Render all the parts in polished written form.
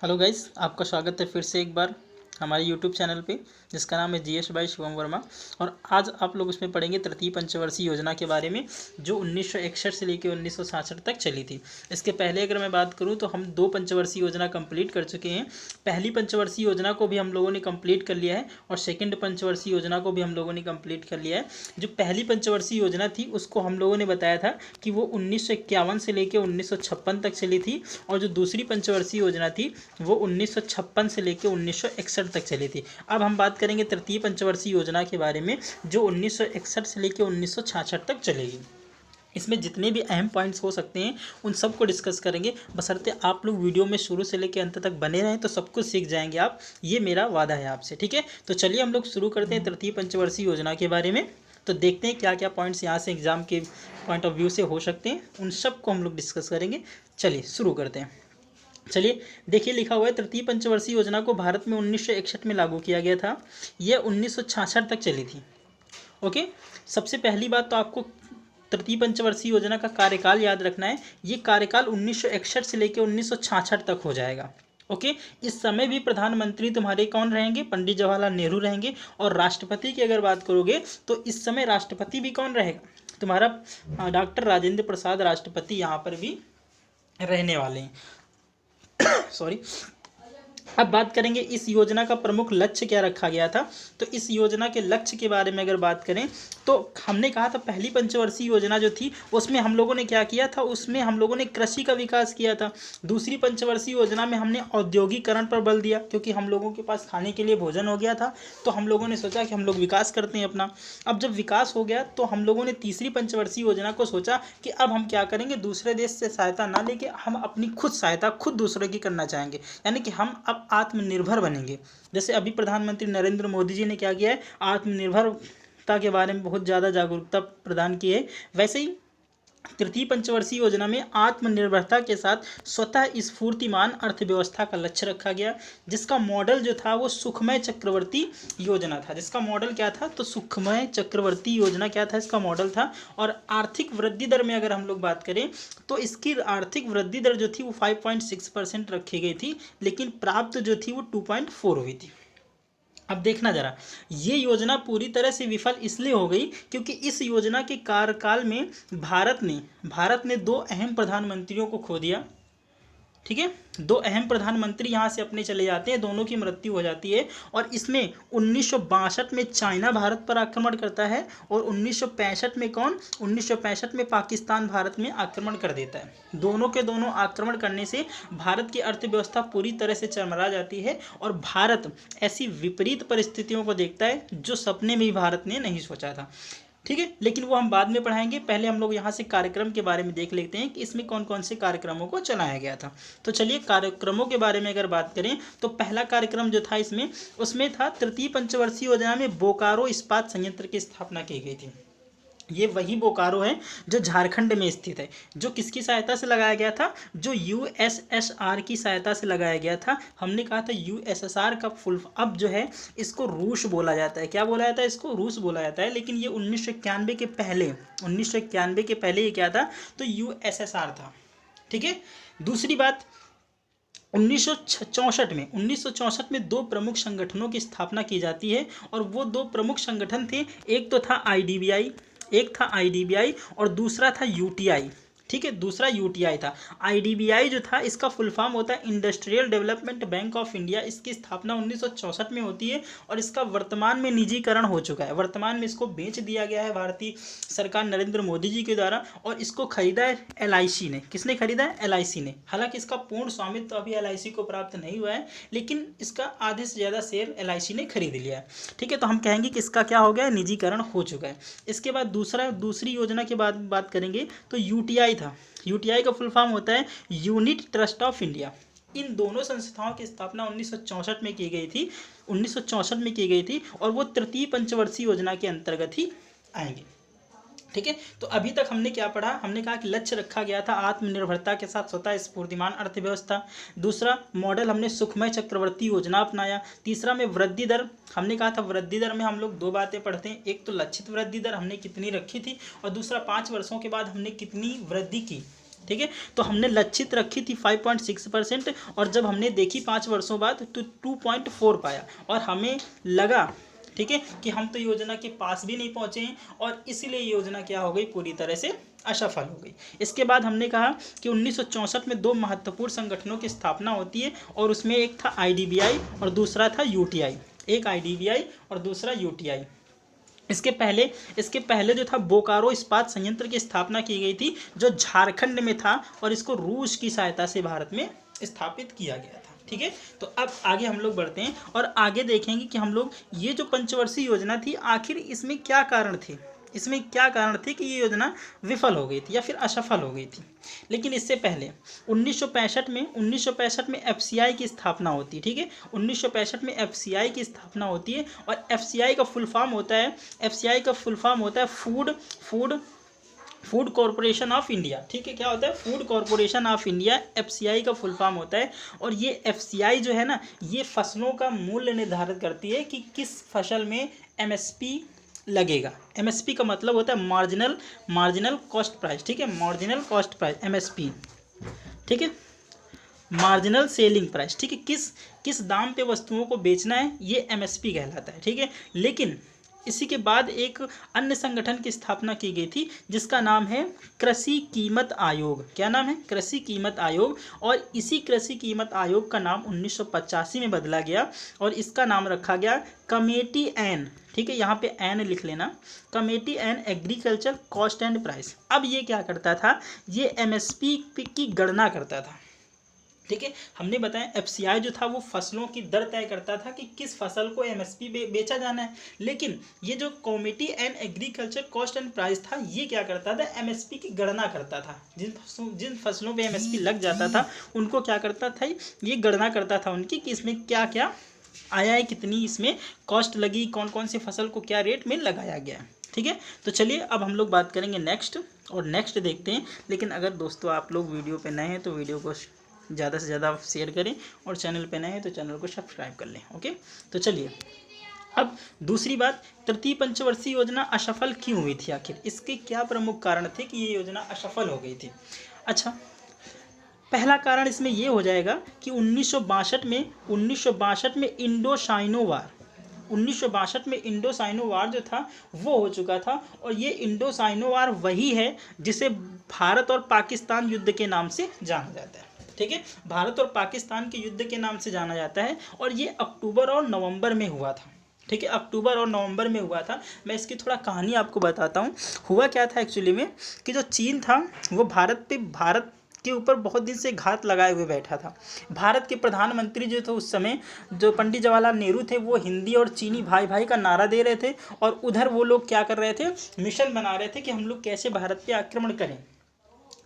Hello guys, आपका स्वागत है फिर से एक बार हमारे यूट्यूब चैनल पे जिसका नाम है जीएस बाय शिवम वर्मा। और आज आप लोग उसमें पढ़ेंगे तृतीय पंचवर्षीय योजना के बारे में जो 1961 से लेकर 1966 तक चली थी। इसके पहले अगर मैं बात करूं तो हम दो पंचवर्षीय योजना कंप्लीट कर चुके हैं। पहली पंचवर्षीय योजना को भी हम लोगों ने कंप्लीट कर लिया है और सेकेंड पंचवर्षीय योजना को भी हम लोगों ने कंप्लीट कर लिया है। जो पहली पंचवर्षीय योजना थी उसको हम लोगों ने बताया था कि वो 1951 से लेकर 1956 तक चली थी, और जो दूसरी पंचवर्षीय योजना थी वो 1956 से लेकर 1961 तक चली थी। अब हम बात करेंगे तृतीय पंचवर्षीय योजना के बारे में जो 1961 से लेकर 1966 तक चलेगी। इसमें जितने भी अहम पॉइंट्स हो सकते हैं उन सब को डिस्कस करेंगे, बशर्ते आप लोग वीडियो में शुरू से लेकर अंत तक बने रहें तो सब कुछ सीख जाएंगे आप, ये मेरा वादा है आपसे। ठीक है, तो चलिए हम लोग शुरू करते हैं तृतीय पंचवर्षीय योजना के बारे में। तो देखते हैं क्या क्या पॉइंट्स यहाँ से एग्जाम के पॉइंट ऑफ व्यू से हो सकते हैं, उन सब को हम लोग डिस्कस करेंगे। चलिए शुरू करते हैं। चलिए देखिए, लिखा हुआ है तृतीय पंचवर्षीय योजना को भारत में 1961 में लागू किया गया था। यह 1966 तक चली थी। ओके, सबसे पहली बात तो आपको तृतीय पंचवर्षीय योजना का कार्यकाल याद रखना है। ये कार्यकाल 1961 से लेकर 1966 तक हो जाएगा। ओके, इस समय भी प्रधानमंत्री तुम्हारे कौन रहेंगे? पंडित जवाहरलाल नेहरू रहेंगे। और राष्ट्रपति की अगर बात करोगे तो इस समय राष्ट्रपति भी कौन रहेगा? तुम्हारा डॉक्टर राजेंद्र प्रसाद राष्ट्रपति यहाँ पर भी रहने वाले हैं। सॉरी। अब बात करेंगे इस योजना का प्रमुख लक्ष्य क्या रखा गया था। तो इस योजना के लक्ष्य के बारे में अगर बात करें तो हमने कहा था पहली पंचवर्षीय योजना जो थी उसमें हम लोगों ने क्या किया था, उसमें हम लोगों ने कृषि का विकास किया था। दूसरी पंचवर्षीय योजना में हमने औद्योगिकरण पर बल दिया, क्योंकि हम लोगों के पास खाने के लिए भोजन हो गया था, तो हम लोगों ने सोचा कि हम लोग विकास करते हैं अपना। अब जब विकास हो गया तो हम लोगों ने तीसरी पंचवर्षीय योजना को सोचा कि अब हम क्या करेंगे, दूसरे देश से सहायता ना लेके हम अपनी खुद सहायता खुद दूसरों की करना चाहेंगे, यानी कि हम अब आत्मनिर्भर बनेंगे। जैसे अभी प्रधानमंत्री नरेंद्र मोदी जी ने क्या किया है, आत्मनिर्भरता के बारे में बहुत ज़्यादा जागरूकता प्रदान की है। वैसे ही तृतीय पंचवर्षीय योजना में आत्मनिर्भरता के साथ स्वतः स्फूर्तिमान अर्थव्यवस्था का लक्ष्य रखा गया, जिसका मॉडल जो था वो सुखमय चक्रवर्ती योजना था। जिसका मॉडल क्या था? तो सुखमय चक्रवर्ती योजना क्या था? इसका मॉडल था। और आर्थिक वृद्धि दर में अगर हम लोग बात करें तो इसकी आर्थिक वृद्धि दर जो थी वो 5.6% रखी गई थी, लेकिन प्राप्त जो थी वो 2.4 हुई थी। अब देखना जरा, ये योजना पूरी तरह से विफल इसलिए हो गई क्योंकि इस योजना के कार्यकाल में भारत ने दो अहम प्रधानमंत्रियों को खो दिया। ठीक है, दो अहम प्रधानमंत्री यहाँ से अपने चले जाते हैं, दोनों की मृत्यु हो जाती है। और इसमें 1962 में चाइना भारत पर आक्रमण करता है, और 1965 में कौन? 1965 में पाकिस्तान भारत में आक्रमण कर देता है। दोनों के दोनों आक्रमण करने से भारत की अर्थव्यवस्था पूरी तरह से चरमरा जाती है, और भारत ऐसी विपरीत परिस्थितियों को देखता है जो सपने में भी भारत ने नहीं सोचा था। ठीक है, लेकिन वो हम बाद में पढ़ाएंगे। पहले हम लोग यहाँ से कार्यक्रम के बारे में देख लेते हैं कि इसमें कौन कौन से कार्यक्रमों को चलाया गया था। तो चलिए कार्यक्रमों के बारे में अगर बात करें तो पहला कार्यक्रम जो था उसमें था तृतीय पंचवर्षीय योजना में बोकारो इस्पात संयंत्र की स्थापना की गई थी। ये वही बोकारो है जो झारखंड में स्थित है, जो किसकी सहायता से लगाया गया था? जो यूएसएसआर की सहायता से लगाया गया था। हमने कहा था यूएसएसआर का फुल अब जो है इसको रूस बोला जाता है। क्या बोला जाता है? इसको रूस बोला जाता है। लेकिन ये 1991 के पहले ये क्या था? तो यूएसएसआर था। ठीक है, दूसरी बात 1964 में दो प्रमुख संगठनों की स्थापना की जाती है, और वो दो प्रमुख संगठन थे, एक तो था आईडीबीआई और दूसरा था यूटीआई। ठीक है, दूसरा यूटीआई था। आईडीबीआई जो था इसका फुल फॉर्म होता है industrial development bank of India. इसकी स्थापना 1964 में होती है, और इसका वर्तमान में निजीकरण हो चुका है। वर्तमान में इसको बेच दिया गया है भारतीय सरकार नरेंद्र मोदी जी के द्वारा, और इसको खरीदा है एलआईसी ने। किसने खरीदा है? एलआईसी ने। हालांकि इसका पूर्ण स्वामित्व तो अभी एलआईसी को प्राप्त नहीं हुआ है, लेकिन इसका आधे से ज़्यादा शेयर एलआईसी ने खरीद लिया है। ठीक है, तो हम कहेंगे कि इसका क्या हो गया है? निजीकरण हो चुका है। इसके बाद दूसरी योजना के बाद बात करेंगे तो यूटीआई था। यूटीआई का फुल फॉर्म होता है यूनिट ट्रस्ट ऑफ इंडिया। इन दोनों संस्थाओं की स्थापना 1964 में की गई थी, और वो तृतीय पंचवर्षीय योजना के अंतर्गत ही आएंगे। ठीक है, तो अभी तक हमने क्या पढ़ा? हमने कहा कि लक्ष्य रखा गया था आत्मनिर्भरता के साथ स्वतः स्फूर्तिमान अर्थव्यवस्था। दूसरा मॉडल हमने सुखमय चक्रवर्ती योजना अपनाया। तीसरा में वृद्धि दर, हमने कहा था वृद्धि दर में हम लोग दो बातें पढ़ते हैं, एक तो लक्षित वृद्धि दर हमने कितनी रखी थी, और दूसरा 5 वर्षों के बाद हमने कितनी वृद्धि की। ठीक है। तो हमने लक्षित रखी थी 5.6% और जब हमने देखी 5 वर्षों बाद तो 2.4 पाया और हमें लगा, ठीक है, कि हम तो योजना के पास भी नहीं पहुंचे हैं और इसलिए योजना क्या हो गई, पूरी तरह से असफल हो गई। इसके बाद हमने कहा कि 1964 में 2 महत्वपूर्ण संगठनों की स्थापना होती है और उसमें एक था IDBI और दूसरा था UTI। एक IDBI और दूसरा UTI। इसके पहले जो था बोकारो इस्पात संयंत्र की स्थापना की गई थी जो झारखंड में था और इसको रूस की सहायता से भारत में स्थापित किया गया था। ठीक है, तो अब आगे हम लोग बढ़ते हैं और आगे देखेंगे कि हम लोग ये जो पंचवर्षीय योजना थी आखिर इसमें क्या कारण थे, कि ये योजना विफल हो गई थी या फिर असफल हो गई थी। लेकिन इससे पहले 1965 में FCI की स्थापना होती है। ठीक है, 1965 में FCI की स्थापना होती है और FCI का फुल फॉर्म होता है फूड कॉरपोरेशन ऑफ इंडिया। ठीक है, क्या होता है, food corporation of India, FCI का फुल फॉर्म होता है। और ये FCI जो है ना, ये फसलों का मूल्य निर्धारित करती है कि किस फसल में MSP लगेगा। MSP का मतलब होता है मार्जिनल कॉस्ट प्राइस। ठीक है, मार्जिनल कॉस्ट प्राइस MSP। ठीक है, मार्जिनल सेलिंग प्राइस। ठीक है, किस दाम पे वस्तुओं को बेचना है, ये MSP कहलाता है। ठीक है, लेकिन इसी के बाद एक अन्य संगठन की स्थापना की गई थी जिसका नाम है कृषि कीमत आयोग। क्या नाम है, कृषि कीमत आयोग। और इसी कृषि कीमत आयोग का नाम 1985 में बदला गया और इसका नाम रखा गया कमेटी एन। ठीक है, यहाँ पे एन लिख लेना, committee an agriculture cost and price. अब ये क्या करता था, ये MSP की गणना करता था। ठीक है, हमने बताया FCI जो था वो फसलों की दर तय करता था कि किस फसल को MSP बेचा जाना है, लेकिन ये जो committee and agriculture cost and price था ये क्या करता था, MSP की गणना करता था। जिन फसलों पे MSP लग जाता था उनको क्या करता था, ये गणना करता था उनकी कि इसमें क्या क्या आया है, कितनी इसमें कॉस्ट लगी, कौन कौन सी फसल को क्या रेट में लगाया गया है। ठीक है, तो चलिए अब हम लोग बात करेंगे नेक्स्ट देखते हैं। लेकिन अगर दोस्तों आप लोग वीडियो पे नए हैं तो वीडियो को ज़्यादा से ज़्यादा शेयर करें और चैनल पे नए हैं तो चैनल को सब्सक्राइब कर लें। ओके, तो चलिए अब दूसरी बात, तृतीय पंचवर्षीय योजना असफल क्यों हुई थी, आखिर इसके क्या प्रमुख कारण थे कि ये योजना असफल हो गई थी। अच्छा, पहला कारण इसमें ये हो जाएगा कि 1962 में इंडो साइनो वार जो था वो हो चुका था और ये इंडो साइनो वार वही है जिसे भारत और पाकिस्तान युद्ध के नाम से जाना जाता है। ठीक है, भारत और पाकिस्तान के युद्ध के नाम से जाना जाता है और ये अक्टूबर और नवंबर में हुआ था। ठीक है, अक्टूबर और नवंबर में हुआ था। मैं इसकी थोड़ा कहानी आपको बताता हूँ। हुआ क्या था एक्चुअली में कि जो चीन था वो भारत के ऊपर बहुत दिन से घात लगाए हुए बैठा था। भारत के प्रधानमंत्री जो थे उस समय, जो पंडित जवाहरलाल नेहरू थे, वो हिंदी और चीनी भाई भाई का नारा दे रहे थे और उधर वो लोग क्या कर रहे थे, मिशन बना रहे थे कि हम लोग कैसे भारत पे आक्रमण करें।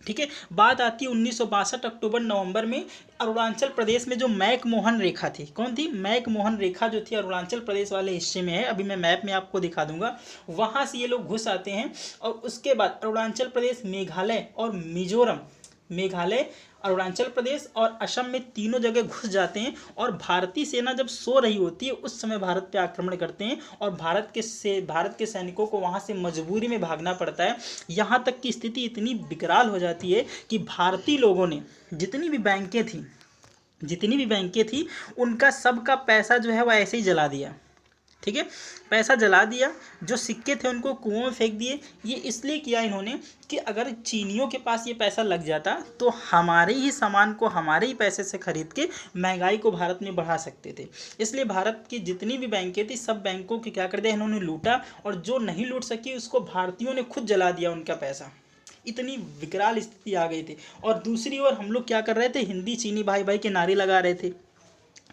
ठीक है, बात आती है 1962 अक्टूबर नवंबर में अरुणाचल प्रदेश में जो मैकमोहन रेखा थी। कौन थी, मैकमोहन रेखा जो थी अरुणाचल प्रदेश वाले हिस्से में है, अभी मैं मैप में आपको दिखा दूंगा। वहाँ से ये लोग घुस आते हैं और उसके बाद अरुणाचल प्रदेश, मेघालय, अरुणाचल प्रदेश और असम में तीनों जगह घुस जाते हैं और भारतीय सेना जब सो रही होती है उस समय भारत पे आक्रमण करते हैं और भारत के सैनिकों को वहाँ से मजबूरी में भागना पड़ता है। यहाँ तक की स्थिति इतनी विकराल हो जाती है कि भारतीय लोगों ने जितनी भी बैंकें थी उनका सबका पैसा जो है वह ऐसे ही जला दिया। ठीक है, पैसा जला दिया, जो सिक्के थे उनको कुओं में फेंक दिए। ये इसलिए किया इन्होंने कि अगर चीनियों के पास ये पैसा लग जाता तो हमारे ही सामान को हमारे ही पैसे से खरीद के महंगाई को भारत में बढ़ा सकते थे। इसलिए भारत की जितनी भी बैंकें थी सब बैंकों की क्या कर दिया इन्होंने, लूटा, और जो नहीं लूट सकी उसको भारतीयों ने खुद जला दिया उनका पैसा। इतनी विकराल स्थिति आ गई थी। और दूसरी ओर हम लोग क्या कर रहे थे, हिंदी चीनी भाई भाई के नारे लगा रहे थे।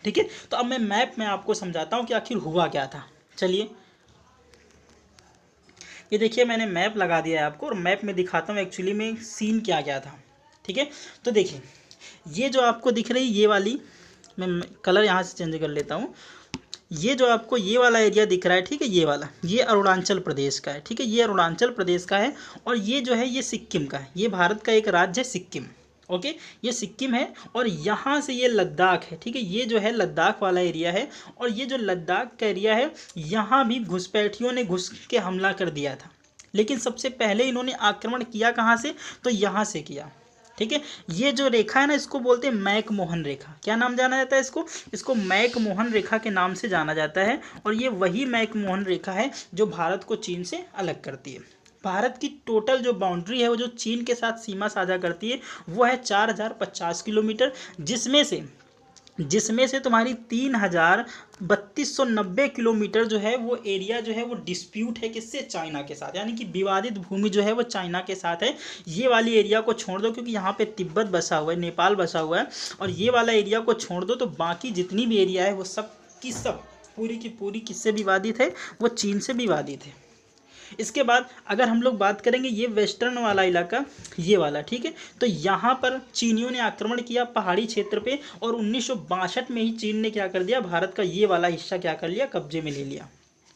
ठीक है, तो अब मैं मैप में आपको समझाता हूँ कि आखिर हुआ क्या था। चलिए, ये देखिए मैंने मैप लगा दिया है आपको और मैप में दिखाता हूँ एक्चुअली में सीन क्या क्या था। ठीक है, तो देखिए ये जो आपको दिख रही ये वाली, मैं कलर यहाँ से चेंज कर लेता हूँ। ये जो आपको ये वाला एरिया दिख रहा है, ठीक है, ये वाला, ये अरुणाचल प्रदेश का है। ठीक है, ये अरुणाचल प्रदेश का है और ये जो है ये सिक्किम का है। ये भारत का एक राज्य है सिक्किम। ओके, ये सिक्किम है और यहाँ से ये लद्दाख है। ठीक है, ये जो है लद्दाख वाला एरिया है और ये जो लद्दाख का एरिया है यहाँ भी घुसपैठियों ने घुस के हमला कर दिया था। लेकिन सबसे पहले इन्होंने आक्रमण किया कहाँ से, तो यहाँ से किया। ठीक है। ये जो रेखा है ना, इसको बोलते हैं मैक-मोहन रेखा। क्या नाम जाना जाता है इसको? इसको मैक-मोहन रेखा के नाम से जाना जाता है। और ये वही मैक-मोहन रेखा है जो भारत को चीन से अलग करती है। भारत की टोटल जो बाउंड्री है वो जो चीन के साथ सीमा साझा करती है वो है 4050 किलोमीटर, जिसमें से तुम्हारी 3290 किलोमीटर जो है वो एरिया जो है वो डिस्प्यूट है किससे? चाइना के साथ, यानी कि विवादित भूमि जो है वो चाइना के साथ है। ये वाली एरिया को छोड़ दो, क्योंकि यहाँ पे तिब्बत बसा हुआ है, नेपाल बसा हुआ है, और ये वाला एरिया को छोड़ दो तो बाकी जितनी भी एरिया है वो सब की सब पूरी की पूरी किससे विवादित है? वो चीन से विवादित है। इसके बाद अगर हम लोग बात करेंगे ये वेस्टर्न वाला इलाका, ये वाला, ठीक है, तो यहाँ पर चीनियों ने आक्रमण किया पहाड़ी क्षेत्र पे, और 1962 में ही चीन ने क्या कर दिया? भारत का ये वाला हिस्सा क्या कर लिया? कब्जे में ले लिया।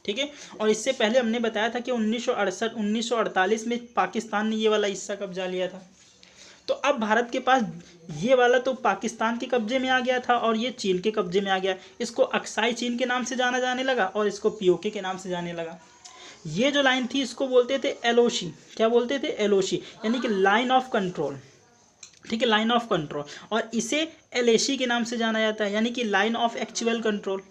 ठीक है। और इससे पहले हमने बताया था कि 1948 में पाकिस्तान ने ये वाला हिस्सा कब्जा लिया था। तो अब भारत के पास ये वाला तो पाकिस्तान के कब्जे में आ गया था और ये चीन के कब्जे में आ गया। इसको अक्साई चीन के नाम से जाना जाने लगा और इसको पीओके के नाम से जाने लगा। ये जो लाइन थी इसको बोलते थे एलओसी। क्या बोलते थे? एलओसी, यानी कि लाइन ऑफ कंट्रोल। ठीक है, लाइन ऑफ कंट्रोल। और इसे एलएसी के नाम से जाना जाता है, यानी कि line of actual control.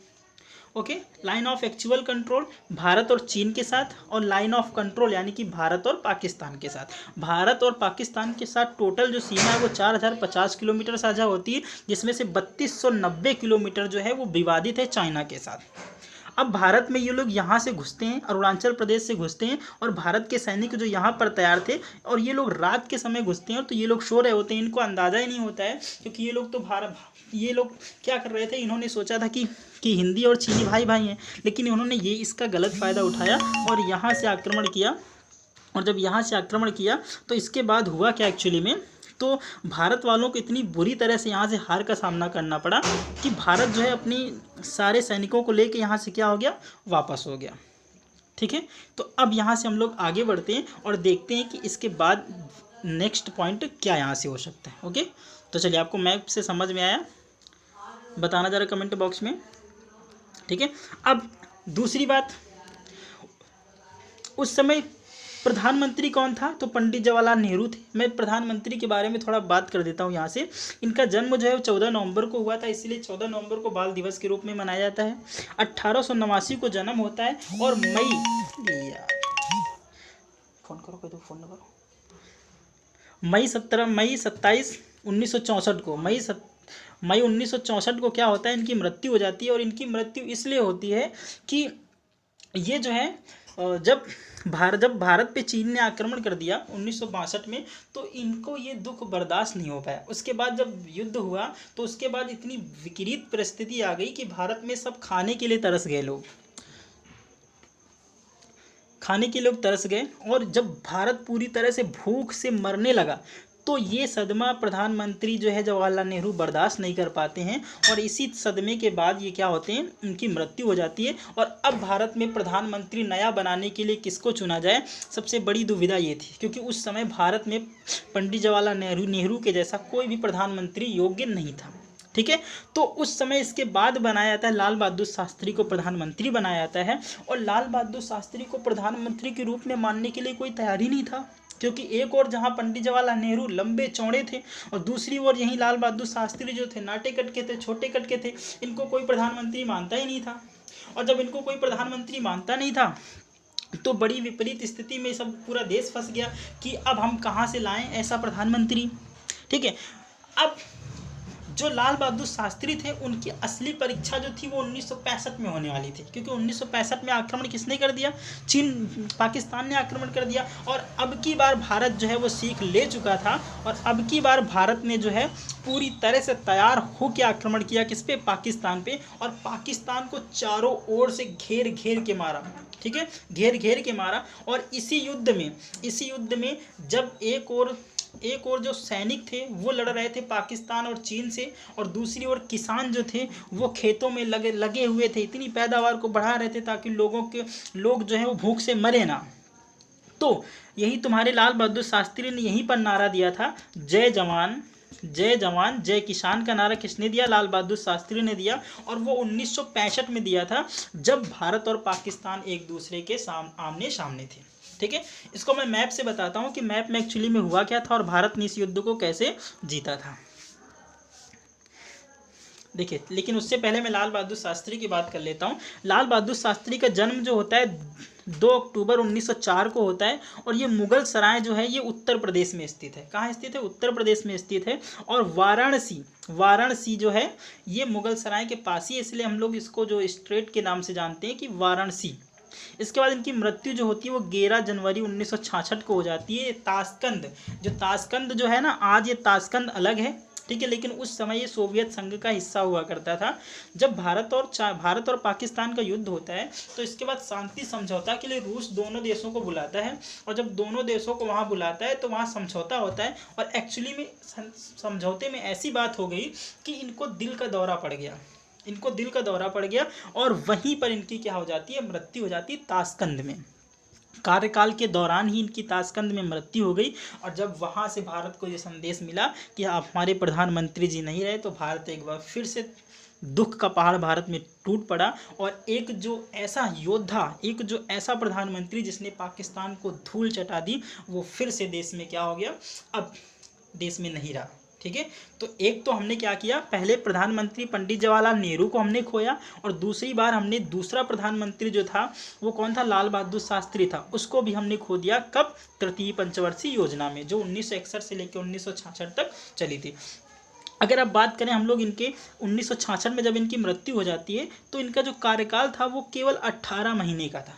Okay, line of actual control Bharat और चीन के साथ, और लाइन ऑफ कंट्रोल यानी कि भारत और पाकिस्तान के साथ। भारत और पाकिस्तान के साथ टोटल जो सीमा है वो 4050 किलोमीटर साझा होती है, जिसमें से 3290 किलोमीटर जो है वो विवादित है चाइना के साथ। अब भारत में ये लोग यहाँ से घुसते हैं, अरुणाचल प्रदेश से घुसते हैं, और भारत के सैनिक जो यहाँ पर तैयार थे, और ये लोग रात के समय घुसते हैं, और तो ये लोग सो रहे होते हैं, इनको अंदाज़ा ही नहीं होता है, क्योंकि ये लोग क्या कर रहे थे? इन्होंने सोचा था कि हिंदी और चीनी भाई भाई हैं, लेकिन इन्होंने ये इसका गलत फ़ायदा उठाया और यहाँ से आक्रमण किया। और जब यहाँ से आक्रमण किया तो इसके बाद हुआ क्या एक्चुअली में? तो भारत वालों को इतनी बुरी तरह से यहाँ से हार का सामना करना पड़ा कि भारत जो है अपनी सारे सैनिकों को लेके यहाँ से क्या हो गया? वापस हो गया। ठीक है, तो अब यहाँ से हम लोग आगे बढ़ते हैं और देखते हैं कि इसके बाद नेक्स्ट पॉइंट क्या यहाँ से हो सकता है। ओके, तो चलिए, आपको मैप से समझ में आया? बताना ज़रा कमेंट बॉक्स में। ठीक है, अब दूसरी बात, उस समय प्रधानमंत्री कौन था? तो पंडित जवाहरलाल नेहरू थे। मैं प्रधानमंत्री के बारे में थोड़ा बात कर देता हूँ यहाँ से। इनका जन्म जो है 14 नवंबर को हुआ था, इसलिए 14 नवंबर को बाल दिवस के रूप में मनाया जाता है। 1889 को जन्म होता है, और मई 27 1964 को मई 1964 को क्या होता है? इनकी मृत्यु हो जाती है। और इनकी मृत्यु इसलिए होती है कि ये जो है जब भारत पे चीन ने आक्रमण कर दिया 1962 में, तो इनको ये दुख बर्दाश्त नहीं हो पाया। उसके बाद जब युद्ध हुआ तो उसके बाद इतनी विपरीत परिस्थिति आ गई कि भारत में सब खाने के लिए तरस गए, तरस गए। और जब भारत पूरी तरह से भूख से मरने लगा तो ये सदमा प्रधानमंत्री जो है जवाहरलाल नेहरू बर्दाश्त नहीं कर पाते हैं, और इसी सदमे के बाद ये क्या होते हैं? इनकी मृत्यु हो जाती है। और अब भारत में प्रधानमंत्री नया बनाने के लिए किसको चुना जाए? सबसे बड़ी दुविधा ये थी, क्योंकि उस समय भारत में पंडित जवाहरलाल नेहरू के जैसा कोई भी प्रधानमंत्री योग्य नहीं था। ठीक है, तो उस समय इसके बाद बनाया जाता है, लाल बहादुर शास्त्री को प्रधानमंत्री बनाया जाता है। और लाल बहादुर शास्त्री को प्रधानमंत्री के रूप में मानने के लिए कोई तैयार ही नहीं था, क्योंकि एक और जहां पंडित जवाहरलाल नेहरू लंबे चौड़े थे, और दूसरी ओर यहीं लाल बहादुर शास्त्री जो थे नाटे कट के थे, छोटे कट के थे। इनको कोई प्रधानमंत्री मानता ही नहीं था। और जब इनको कोई प्रधानमंत्री मानता नहीं था तो बड़ी विपरीत स्थिति में सब पूरा देश फंस गया कि अब हम कहाँ से लाएं ऐसा प्रधानमंत्री। ठीक है, अब जो लाल बहादुर शास्त्री थे उनकी असली परीक्षा जो थी वो 1965 में होने वाली थी, क्योंकि 1965 में आक्रमण किसने कर दिया? पाकिस्तान ने आक्रमण कर दिया। और अब की बार भारत जो है वो सीख ले चुका था, और अब की बार भारत ने जो है पूरी तरह से तैयार होकर आक्रमण किया किस पे? पाकिस्तान पे। और पाकिस्तान को चारों ओर से घेर के मारा। ठीक है, घेर के मारा। और इसी युद्ध में जब एक और जो सैनिक थे वो लड़ रहे थे पाकिस्तान और चीन से, और दूसरी ओर किसान जो थे वो खेतों में लगे हुए थे, इतनी पैदावार को बढ़ा रहे थे ताकि लोग जो है वो भूख से मरे ना। तो यही तुम्हारे लाल बहादुर शास्त्री ने यहीं पर नारा दिया था, जय जवान जय किसान का नारा किसने दिया? लाल बहादुर शास्त्री ने दिया। और वो 1965 में दिया था, जब भारत और पाकिस्तान एक दूसरे के आमने सामने थे। ठीक है, इसको मैं मैप से बताता हूँ कि मैप में एक्चुअली में हुआ क्या था और भारत ने इस युद्ध को कैसे जीता था। देखिए, लेकिन उससे पहले मैं लाल बहादुर शास्त्री की बात कर लेता हूँ। लाल बहादुर शास्त्री का जन्म जो होता है 2 अक्टूबर 1904 को होता है और ये मुगल सराय जो है ये उत्तर प्रदेश में स्थित है। कहाँ स्थित है? उत्तर प्रदेश में स्थित है। और वाराणसी जो है ये मुगल सराय के पास ही, इसलिए हम लोग इसको जो स्ट्रेट के नाम से जानते हैं कि वाराणसी। इसके बाद इनकी मृत्यु जो होती है वो 11 जनवरी 1966 को हो जाती है। ताशकंद जो है ना, आज ये ताशकंद अलग है, ठीक है, लेकिन उस समय ये सोवियत संघ का हिस्सा हुआ करता था। जब भारत और पाकिस्तान का युद्ध होता है तो इसके बाद शांति समझौता के लिए रूस दोनों देशों को बुलाता है और जब दोनों देशों को वहाँ बुलाता है तो वहाँ समझौता होता है और एक्चुअली में समझौते में ऐसी बात हो गई कि इनको दिल का दौरा पड़ गया और वहीं पर इनकी क्या हो जाती है? मृत्यु हो जाती है ताशकंद में। कार्यकाल के दौरान ही इनकी ताशकंद में मृत्यु हो गई। और जब वहाँ से भारत को ये संदेश मिला कि आप हमारे प्रधानमंत्री जी नहीं रहे तो भारत एक बार फिर से दुख का पहाड़ भारत में टूट पड़ा और एक जो ऐसा प्रधानमंत्री जिसने पाकिस्तान को धूल चटा दी, वो फिर से देश में क्या हो गया? अब देश में नहीं रहा। ठीक है, तो एक तो हमने क्या किया, पहले प्रधानमंत्री पंडित जवाहरलाल नेहरू को हमने खोया और दूसरी बार हमने दूसरा प्रधानमंत्री जो था वो कौन था? लाल बहादुर शास्त्री था, उसको भी हमने खो दिया। कब? तृतीय पंचवर्षीय योजना में, जो 1961 से लेकर 1966 तक चली थी। अगर आप बात करें हम लोग इनके 1966 में जब इनकी मृत्यु हो जाती है तो इनका जो कार्यकाल था वो केवल 18 महीने का था।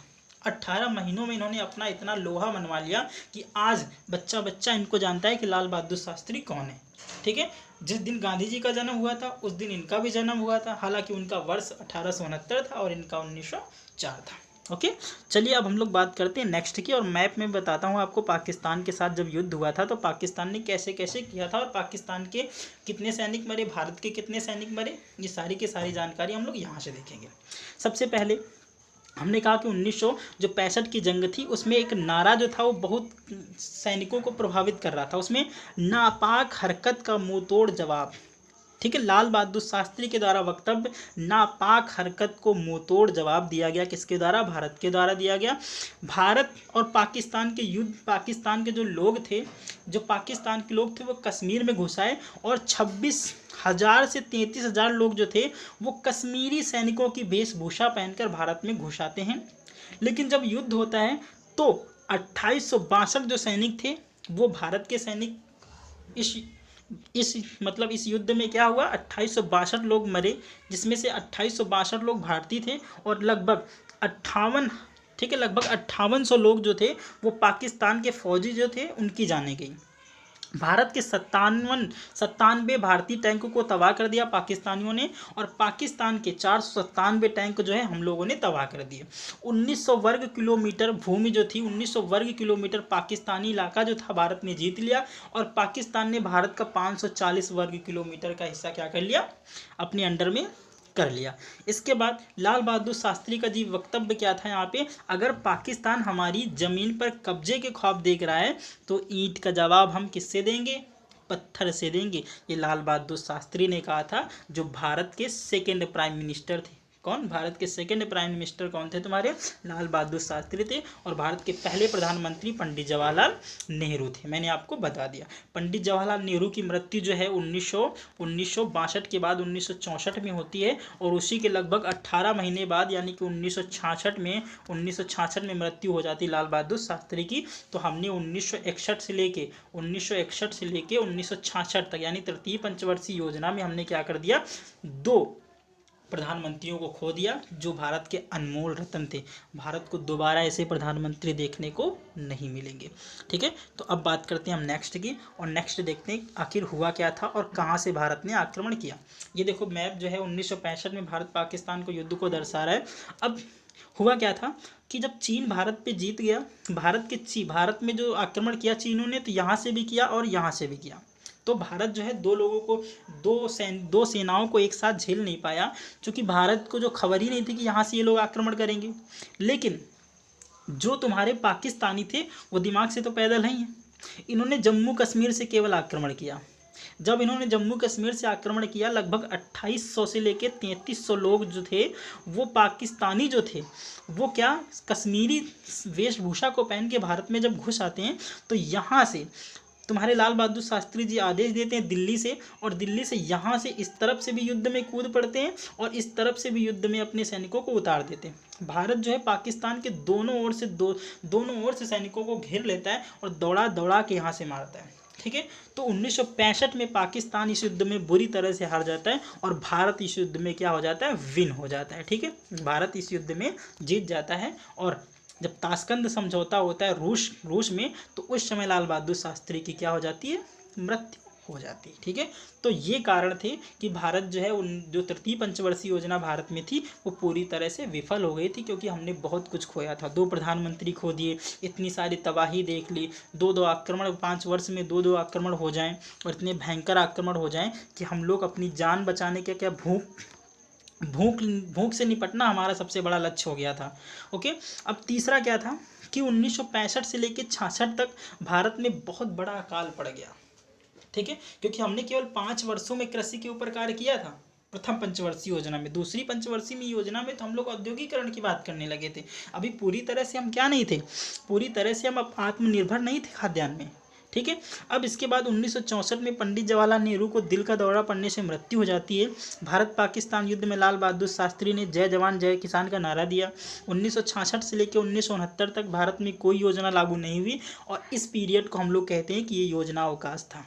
18 महीनों में इन्होंने अपना इतना लोहा मनवा लिया कि आज बच्चा इनको जानता है कि लाल बहादुर शास्त्री कौन है। ठीक है, जिस दिन गांधी जी का जन्म हुआ था उस दिन इनका भी जन्म हुआ था, हालांकि उनका वर्ष 1869 था और इनका 1904 था। ओके, चलिए अब हम लोग बात करते हैं नेक्स्ट की और मैप में बताता हूँ आपको पाकिस्तान के साथ जब युद्ध हुआ था तो पाकिस्तान ने कैसे कैसे किया था और पाकिस्तान के कितने सैनिक मरे, भारत के कितने सैनिक मरे, ये सारी की सारी जानकारी हम लोग यहाँ से देखेंगे। सबसे पहले हमने कहा कि 1965 की जंग थी, उसमें एक नारा जो था वो बहुत सैनिकों को प्रभावित कर रहा था, उसमें नापाक हरकत का मुंह तोड़ जवाब। ठीक है, लाल बहादुर शास्त्री के द्वारा वक्तव्य नापाक हरकत को मुंह तोड़ जवाब दिया गया। किसके द्वारा? भारत के द्वारा दिया गया। भारत और पाकिस्तान के युद्ध, पाकिस्तान के जो पाकिस्तान के लोग थे वो कश्मीर में घुस आए और 26,000 से 33,000 लोग जो थे वो कश्मीरी सैनिकों की वेशभूषा पहनकर भारत में घुस आते हैं। लेकिन जब युद्ध होता है तो 2862 जो सैनिक थे वो भारत के सैनिक, इस युद्ध में क्या हुआ? 2862 लोग मरे, जिसमें से 2862 लोग भारतीय थे और लगभग 5800 लोग जो थे वो पाकिस्तान के फौजी जो थे उनकी जाने गई। भारत के 97 भारतीय टैंकों को तबाह कर दिया पाकिस्तानियों ने और पाकिस्तान के 497 टैंक जो है हम लोगों ने तबाह कर दिए। 1900 वर्ग किलोमीटर भूमि जो थी, 1900 वर्ग किलोमीटर पाकिस्तानी इलाका जो था भारत ने जीत लिया और पाकिस्तान ने भारत का 540 वर्ग किलोमीटर का हिस्सा क्या कर लिया? अपने अंडर में कर लिया। इसके बाद लाल बहादुर शास्त्री का जी वक्तव्य क्या था यहाँ पे? अगर पाकिस्तान हमारी जमीन पर कब्जे के ख्वाब देख रहा है तो ईंट का जवाब हम किससे देंगे? पत्थर से देंगे। ये लाल बहादुर शास्त्री ने कहा था, जो भारत के सेकंड प्राइम मिनिस्टर थे। कौन? भारत के सेकंड प्राइम मिनिस्टर कौन थे तुम्हारे? लाल बहादुर शास्त्री थे और भारत के पहले प्रधानमंत्री पंडित जवाहरलाल नेहरू थे। मैंने आपको बता दिया। पंडित जवाहरलाल नेहरू की मृत्यु जो है 1962 के बाद 1964 में होती है और उसी के लगभग 18 महीने बाद यानी कि 1966 में मृत्यु हो जाती लाल बहादुर शास्त्री की। तो हमने 1961 से लेके 1966 तक यानी तृतीय पंचवर्षीय योजना में हमने क्या कर दिया? 2 प्रधानमंत्रियों को खो दिया जो भारत के अनमोल रत्न थे। भारत को दोबारा ऐसे प्रधानमंत्री देखने को नहीं मिलेंगे। ठीक है, तो अब बात करते हैं हम नेक्स्ट की और नेक्स्ट देखते हैं आखिर हुआ क्या था और कहाँ से भारत ने आक्रमण किया। ये देखो मैप जो है 1965 में भारत पाकिस्तान को युद्ध को दर्शा रहा है। अब हुआ क्या था कि जब चीन भारत पे जीत गया, भारत में जो आक्रमण किया चीनों ने, तो यहाँ से भी किया और यहाँ से भी किया। तो भारत जो है दो सेनाओं को एक साथ झेल नहीं पाया, क्योंकि भारत को जो खबर ही नहीं थी कि यहाँ से ये लोग आक्रमण करेंगे। लेकिन जो तुम्हारे पाकिस्तानी थे वो दिमाग से तो पैदल नहीं है, इन्होंने जम्मू कश्मीर से केवल आक्रमण किया। जब इन्होंने जम्मू कश्मीर से आक्रमण किया, लगभग 2800 से लेकर 3300 लोग जो थे वो पाकिस्तानी जो थे वो क्या कश्मीरी वेशभूषा को पहन के भारत में जब घुस आते हैं तो यहाँ से तुम्हारे लाल बहादुर शास्त्री जी आदेश देते हैं दिल्ली से, और दिल्ली से यहाँ से इस तरफ से भी युद्ध में कूद पड़ते हैं और इस तरफ से भी युद्ध में अपने सैनिकों को उतार देते हैं। भारत जो है पाकिस्तान के दोनों ओर से सैनिकों को घेर लेता है और दौड़ा दौड़ा के यहाँ से मारता है। ठीक है, तो 1965 में पाकिस्तान इस युद्ध में बुरी तरह से हार जाता है और भारत इस युद्ध में क्या हो जाता है, विन हो जाता है। ठीक है, भारत इस युद्ध में जीत जाता है। और जब ताशकंद समझौता होता है रूस में, तो उस समय लाल बहादुर शास्त्री की क्या हो जाती है, मृत्यु हो जाती है। ठीक है, तो ये कारण थे कि भारत जो है जो तृतीय पंचवर्षीय योजना भारत में थी वो पूरी तरह से विफल हो गई थी, क्योंकि हमने बहुत कुछ खोया था। 2 प्रधानमंत्री खो दिए, इतनी सारी तबाही देख ली, 2 आक्रमण 5 वर्ष में 2 आक्रमण हो जाएं और इतने भयंकर आक्रमण हो जाएं कि हम लोग अपनी जान बचाने के क्या भूख से निपटना हमारा सबसे बड़ा लक्ष्य हो गया था। ओके, अब तीसरा क्या था कि 1965 से लेकर 66 तक भारत में बहुत बड़ा अकाल पड़ गया। ठीक है, क्योंकि हमने केवल 5 वर्षों में कृषि के ऊपर कार्य किया था प्रथम पंचवर्षीय योजना में। दूसरी पंचवर्षीय में योजना में तो हम लोग औद्योगिकरण की बात करने लगे थे। अभी पूरी तरह से हम क्या नहीं थे, पूरी तरह से हम आत्मनिर्भर नहीं थे खाद्यान्न में। ठीक है, अब इसके बाद 1964 में पंडित जवाहरलाल नेहरू को दिल का दौरा पड़ने से मृत्यु हो जाती है। भारत पाकिस्तान युद्ध में लाल बहादुर शास्त्री ने जय जवान जय किसान का नारा दिया। 1966 से लेकर 1969 तक भारत में कोई योजना लागू नहीं हुई और इस पीरियड को हम लोग कहते हैं कि ये योजना अवकाश था।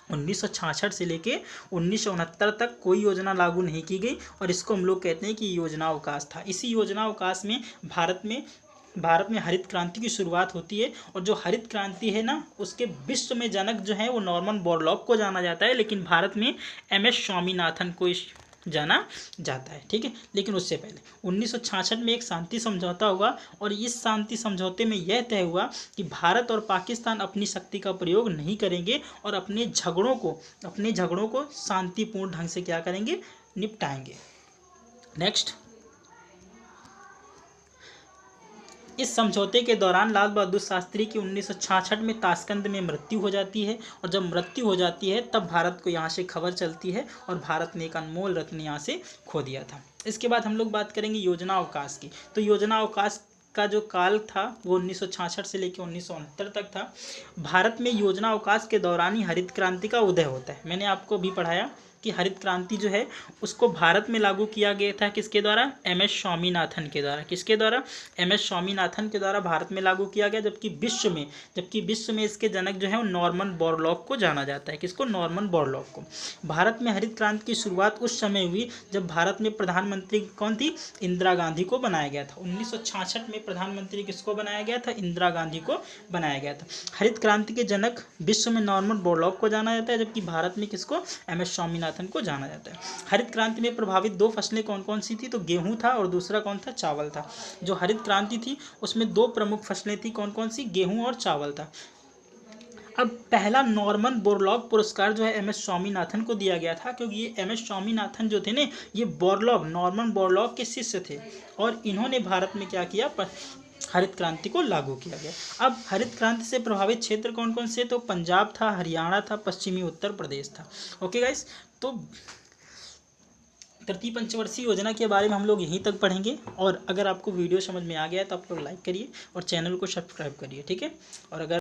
1966 से लेके 1969 तक कोई योजना लागू नहीं की गई और इसको हम लोग कहते हैं कि योजना अवकाश था। इसी योजना अवकाश में भारत में हरित क्रांति की शुरुआत होती है। और जो हरित क्रांति है ना, उसके विश्व में जनक जो है वो नॉर्मन बोरलॉग को जाना जाता है, लेकिन भारत में MS स्वामीनाथन को जाना जाता है। ठीक है, लेकिन उससे पहले 1966 में एक शांति समझौता हुआ और इस शांति समझौते में यह तय हुआ कि भारत और पाकिस्तान अपनी शक्ति का प्रयोग नहीं करेंगे और अपने झगड़ों को शांतिपूर्ण ढंग से क्या करेंगे, निपटाएंगे। नेक्स्ट, इस समझौते के दौरान लाल बहादुर शास्त्री की 1966 में ताशकंद में मृत्यु हो जाती है और जब मृत्यु हो जाती है तब भारत को यहाँ से खबर चलती है और भारत ने एक अनमोल रत्न यहाँ से खो दिया था। इसके बाद हम लोग बात करेंगे योजना अवकाश की। तो योजना अवकाश का जो काल था वो 1966 से लेकर 1969 तक था। भारत में योजना अवकाश के दौरान ही हरित क्रांति का उदय होता है। मैंने आपको भी पढ़ाया कि हरित क्रांति जो है उसको भारत में लागू किया गया था किसके द्वारा, MS स्वामीनाथन के द्वारा। किसके द्वारा, MS स्वामीनाथन के द्वारा भारत में लागू किया गया, जबकि विश्व में इसके जनक जो है वो नॉर्मन बोरलॉग को जाना जाता है। किसको, नॉर्मन बोरलॉग को। भारत में हरित क्रांति की शुरुआत उस समय हुई जब भारत में प्रधानमंत्री कौन थी, इंदिरा गांधी को बनाया गया था। 1966 में प्रधानमंत्री किसको बनाया गया था, इंदिरा गांधी को बनाया गया था। हरित क्रांति के जनक विश्व में नॉर्मन बोरलॉग को जाना जाता है, जबकि भारत में किसको, MS स्वामीनाथन को जाना जाता है। हरित क्रांति में प्रभावित 2 फसलें कौन कौन सी थी, तो गेहूं था और दूसरा कौन था, चावल था। जो हरित क्रांति थी उसमें 2 प्रमुख फसलें थी, कौन कौन सी, गेहूं और चावल था। अब पहला नॉर्मन बोरलॉग पुरस्कार जो है MS स्वामीनाथन को दिया गया था, क्योंकि ये MS स्वामीनाथन जो थे ने, ये नॉर्मन बोरलॉग के शिष्य थे और इन्होंने भारत में क्या किया, हरित क्रांति को लागू किया गया। अब हरित क्रांति से प्रभावित क्षेत्र कौन कौन से, तो पंजाब था, हरियाणा था, पश्चिमी उत्तर प्रदेश था। ओके गाइस, तो तृतीय पंचवर्षीय योजना के बारे में हम लोग यहीं तक पढ़ेंगे। और अगर आपको वीडियो समझ में आ गया है तो आप लोग लाइक करिए और चैनल को सब्सक्राइब करिए। ठीक है, और अगर